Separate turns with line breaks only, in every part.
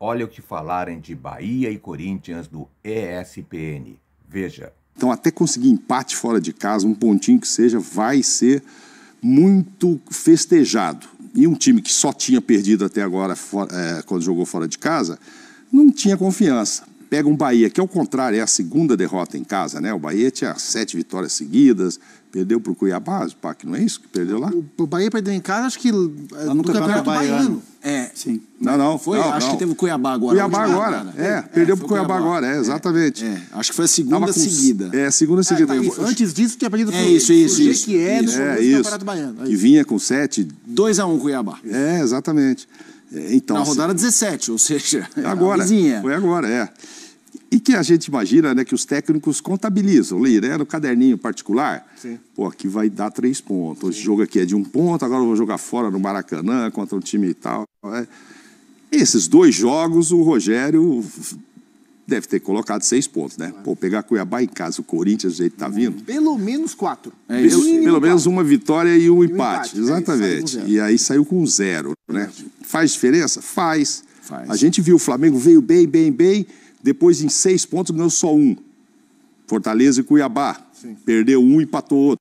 Olha o que falarem de Bahia e Corinthians do ESPN. Veja.
Então, até conseguir empate fora de casa, um pontinho que seja, vai ser muito festejado. E um time que só tinha perdido até agora, quando jogou fora de casa, não tinha confiança. Pega um Bahia, que ao contrário, é a segunda derrota em casa, né? O Bahia tinha 7 vitórias seguidas, perdeu para o Cuiabá, que não é isso que perdeu lá?
O Bahia perdeu em casa, acho que
lá no Campeonato Baiano.
Sim.
Não.
Acho que teve o Cuiabá agora.
Cuiabá agora, perdeu para o Cuiabá agora, exatamente.
Acho que foi a segunda seguida.
A segunda seguida.
Antes disso, tinha perdido
para o
Jequié no Campeonato Baiano.
Que vinha com 7...
2-1 Cuiabá.
Exatamente. Então,
na rodada 17, ou seja,
agora, foi agora, E que a gente imagina, né, que os técnicos contabilizam ali, né, no caderninho particular.
Sim.
Pô, aqui vai dar 3 pontos. Esse jogo aqui é de 1 ponto, agora eu vou jogar fora no Maracanã contra um time e tal. Esses 2 jogos, o Rogério deve ter colocado 6 pontos, né? Pô, pegar Cuiabá em casa, o Corinthians, do jeito que tá vindo.
Pelo menos 4.
Pelo menos uma vitória e um empate. Exatamente. E aí saiu com 0, né? Faz diferença? Faz. A gente viu o Flamengo veio bem. Depois, em 6 pontos, ganhou só 1. Fortaleza e Cuiabá. Sim. Perdeu 1 e empatou outro.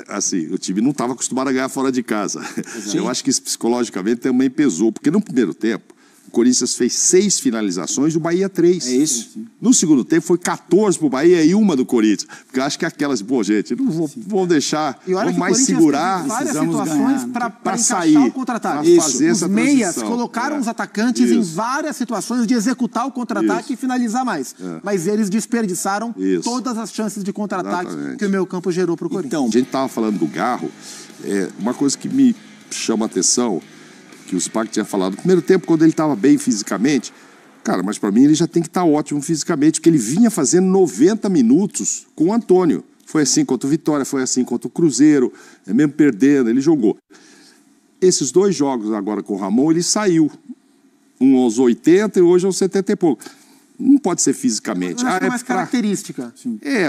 Assim, o time não estava acostumado a ganhar fora de casa. Eu acho que isso psicologicamente também pesou. Porque no primeiro tempo, o Corinthians fez 6 finalizações e o Bahia 3.
É isso.
No segundo tempo foi 14 para o Bahia e 1 do Corinthians. Porque eu acho que aquelas, pô, gente, não vou deixar, vamos mais segurar.
Várias situações para
sair
o contra-ataque.
Os
meias colocaram os atacantes em várias situações de executar o contra-ataque e finalizar mais. Mas eles desperdiçaram todas as chances de contra-ataque que o meio campo gerou para o Corinthians.
Então, a gente estava falando do Garro, uma coisa que me chama a atenção, que o Spark tinha falado, no primeiro tempo, quando ele estava bem fisicamente, cara, mas para mim ele já tem que estar ótimo fisicamente, porque ele vinha fazendo 90 minutos com o Antônio. Foi assim contra o Vitória, foi assim contra o Cruzeiro, mesmo perdendo, ele jogou. Esses 2 jogos agora com o Ramon, ele saiu. Um aos 80 e hoje aos 70 e pouco. Não pode ser fisicamente.
Eu acho que é mais característica.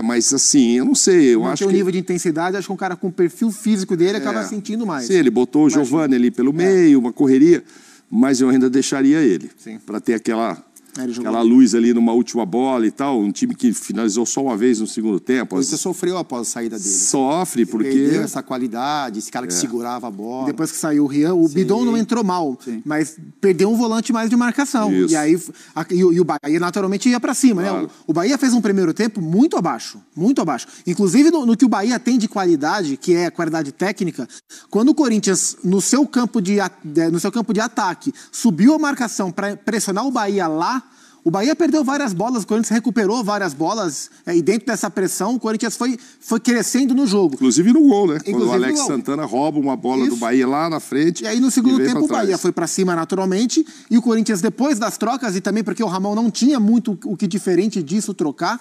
Mas assim, eu não sei. Eu acho
que o nível de intensidade, acho que um cara com o perfil físico dele acaba sentindo mais.
Sim, ele botou o Giovani ali pelo meio, uma correria, mas eu ainda deixaria ele. Para ter aquela luz ali numa última bola e tal. Um time que finalizou só uma vez no segundo tempo.
Você sofreu após a saída dele.
Sofre, porque...
Perdeu essa qualidade, esse cara que segurava a bola.
Depois que saiu o Rian, o Bidon não entrou mal, mas perdeu um volante mais de marcação. Isso. E aí e o Bahia naturalmente ia para cima, né? O Bahia fez um primeiro tempo muito abaixo, muito abaixo. Inclusive no que o Bahia tem de qualidade, que é a qualidade técnica, quando o Corinthians, no seu campo de ataque, subiu a marcação para pressionar o Bahia lá, o Bahia perdeu várias bolas, o Corinthians recuperou várias bolas, e dentro dessa pressão o Corinthians foi crescendo no jogo.
Inclusive no gol, né? Quando o Alex Santana rouba uma bola do Bahia lá na frente.
E aí no segundo tempo o Bahia foi para cima naturalmente, e o Corinthians depois das trocas, e também porque o Ramon não tinha muito o que diferente disso trocar,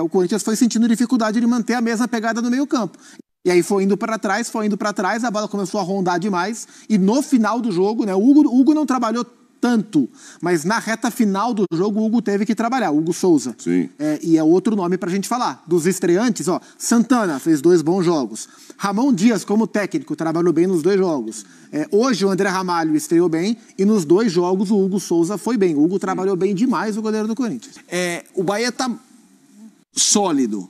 o Corinthians foi sentindo dificuldade de manter a mesma pegada no meio campo. E aí foi indo para trás, a bola começou a rondar demais, e no final do jogo, né, o Hugo não trabalhou tanto, mas na reta final do jogo o Hugo teve que trabalhar, o Hugo Souza.
Sim.
E é outro nome pra gente falar. Dos estreantes, Santana fez 2 bons jogos. Ramon Dias, como técnico, trabalhou bem nos 2 jogos. Hoje o André Ramalho estreou bem e nos 2 jogos o Hugo Souza foi bem. O Hugo trabalhou bem demais, o goleiro do Corinthians.
O Bahia tá sólido,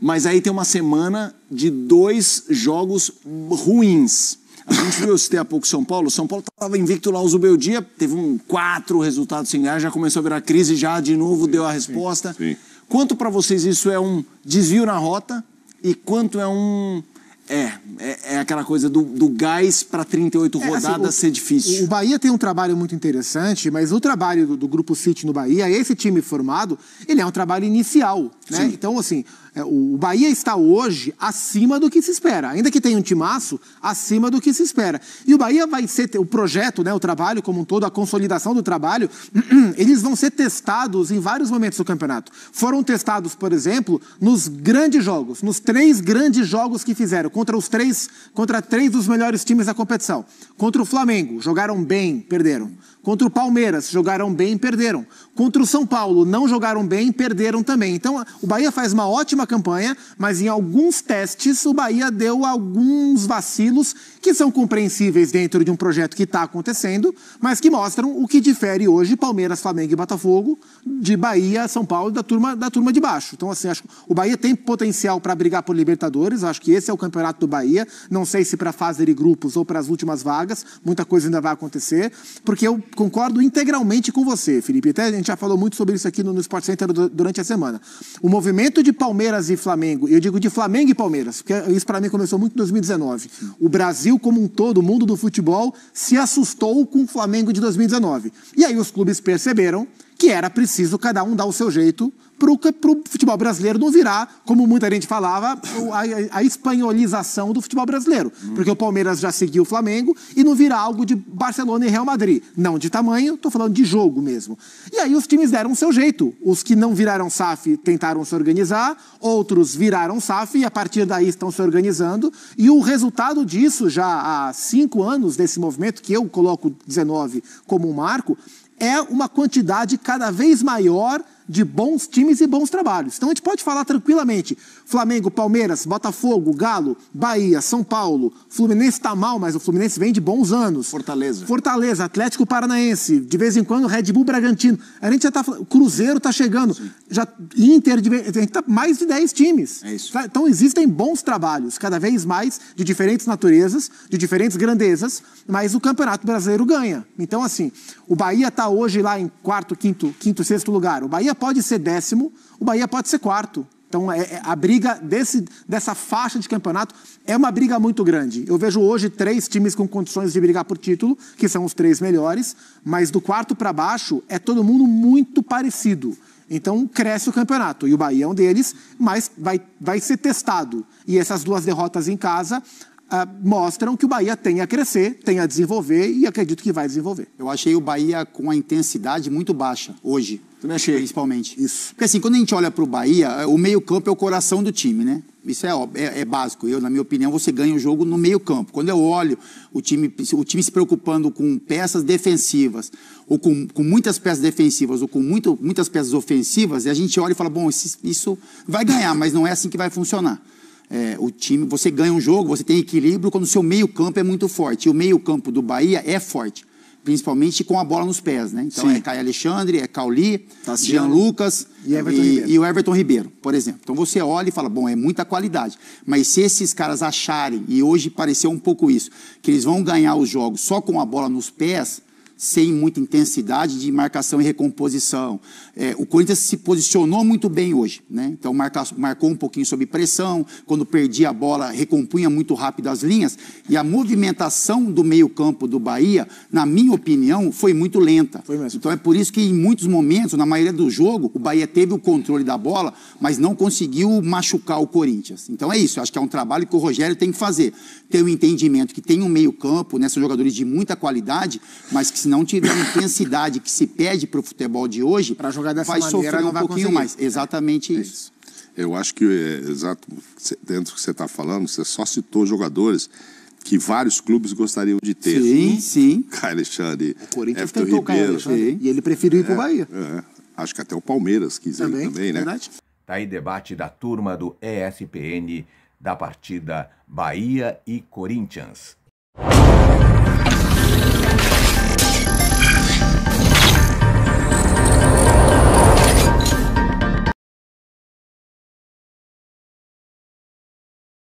mas aí tem uma semana de 2 jogos ruins. A gente viu, eu citei há pouco São Paulo. São Paulo estava invicto lá, usou o dia, teve 4 resultados sem ganhar, já começou a virar crise, já de novo deu a resposta.
Sim.
Quanto para vocês isso é um desvio na rota e quanto é um... É aquela coisa do gás para 38 rodadas ser difícil.
O Bahia tem um trabalho muito interessante, mas o trabalho do Grupo City no Bahia, esse time formado, ele é um trabalho inicial, né? Então, assim, o Bahia está hoje acima do que se espera. Ainda que tenha um timaço, acima do que se espera. E o Bahia vai ser, o projeto, né, o trabalho como um todo, a consolidação do trabalho, eles vão ser testados em vários momentos do campeonato. Foram testados, por exemplo, nos grandes jogos, nos 3 grandes jogos que fizeram, contra 3 dos melhores times da competição. Contra o Flamengo, jogaram bem, perderam. Contra o Palmeiras, jogaram bem, perderam. Contra o São Paulo, não jogaram bem, perderam também. Então, o Bahia faz uma ótima campanha, mas em alguns testes o Bahia deu alguns vacilos que são compreensíveis dentro de um projeto que está acontecendo, mas que mostram o que difere hoje Palmeiras, Flamengo e Botafogo de Bahia, São Paulo, da turma de baixo. Então, assim, acho que o Bahia tem potencial para brigar por Libertadores, acho que esse é o campeonato do Bahia, não sei se para a fase de grupos ou para as últimas vagas, muita coisa ainda vai acontecer, porque eu concordo integralmente com você, Felipe. Até a gente já falou muito sobre isso aqui no Sport Center durante a semana. O movimento de Palmeiras e Flamengo, eu digo de Flamengo e Palmeiras, porque isso para mim começou muito em 2019. O Brasil como um todo, o mundo do futebol, se assustou com o Flamengo de 2019. E aí os clubes perceberam que era preciso cada um dar o seu jeito para o futebol brasileiro não virar, como muita gente falava, a espanholização do futebol brasileiro. Porque o Palmeiras já seguiu o Flamengo e não virar algo de Barcelona e Real Madrid. Não de tamanho, estou falando de jogo mesmo. E aí os times deram o seu jeito. Os que não viraram SAF tentaram se organizar, outros viraram SAF e a partir daí estão se organizando. E o resultado disso, já há 5 anos desse movimento, que eu coloco 19 como um marco, é uma quantidade cada vez maior de bons times e bons trabalhos. Então a gente pode falar tranquilamente, Flamengo, Palmeiras, Botafogo, Galo, Bahia, São Paulo, Fluminense está mal, mas o Fluminense vem de bons anos. Fortaleza, Atlético Paranaense, de vez em quando Red Bull Bragantino. A gente já está falando, Cruzeiro está chegando, já Inter, a gente tá mais de 10 times.
É isso.
Então existem bons trabalhos, cada vez mais, de diferentes naturezas, de diferentes grandezas, mas o Campeonato Brasileiro ganha. Então assim, o Bahia está hoje lá em quarto, quinto, sexto lugar. O Bahia pode ser 10º, o Bahia pode ser 4º. Então, a briga dessa faixa de campeonato é uma briga muito grande. Eu vejo hoje 3 times com condições de brigar por título, que são os 3 melhores, mas do quarto para baixo é todo mundo muito parecido. Então, cresce o campeonato. E o Bahia é um deles, mas vai ser testado. E essas 2 derrotas em casa mostram que o Bahia tem a crescer, tem a desenvolver e acredito que vai desenvolver.
Eu achei o Bahia com a intensidade muito baixa hoje, principalmente.
Isso.
Porque assim, quando a gente olha para o Bahia, o meio-campo é o coração do time, né? Isso é básico. Na minha opinião, você ganha o jogo no meio-campo. Quando eu olho o time se preocupando com peças defensivas, ou com muitas peças defensivas, ou com muitas peças ofensivas, e a gente olha e fala, bom, isso vai ganhar, mas não é assim que vai funcionar. O time, você ganha um jogo, você tem equilíbrio quando o seu meio-campo é muito forte. E o meio-campo do Bahia é forte, principalmente com a bola nos pés, né? Então é Caio Alexandre, é Cauli, Jean Lucas e o Everton Ribeiro, por exemplo. Então você olha e fala, bom, é muita qualidade. Mas se esses caras acharem, e hoje pareceu um pouco isso, que eles vão ganhar os jogos só com a bola nos pés, sem muita intensidade de marcação e recomposição. O Corinthians se posicionou muito bem hoje, né? Então marcou um pouquinho sob pressão, quando perdia a bola, recompunha muito rápido as linhas, e a movimentação do meio-campo do Bahia, na minha opinião, foi muito lenta.
Foi mesmo.
Então é por isso que em muitos momentos, na maioria do jogo, o Bahia teve o controle da bola, mas não conseguiu machucar o Corinthians. Então é isso, acho que é um trabalho que o Rogério tem que fazer. Ter o entendimento que tem um meio-campo, né, são jogadores de muita qualidade, mas que se não tiver a intensidade que se pede para o futebol de hoje,
para jogar dessa
vai
maneira,
sofrer
não
um
vai
pouquinho
conseguir.
mais. Exatamente isso.
Eu acho que, exato, dentro do que você está falando, você só citou jogadores que vários clubes gostariam de ter.
Sim.
Caio Alexandre,
O Corinthians
Everton
tentou o Caio
Ribeiro.
Alexandre, e ele preferiu ir para o Bahia.
Acho que até o Palmeiras quis ir também, né?
Verdade.
Tá aí debate da turma do ESPN da partida Bahia e Corinthians.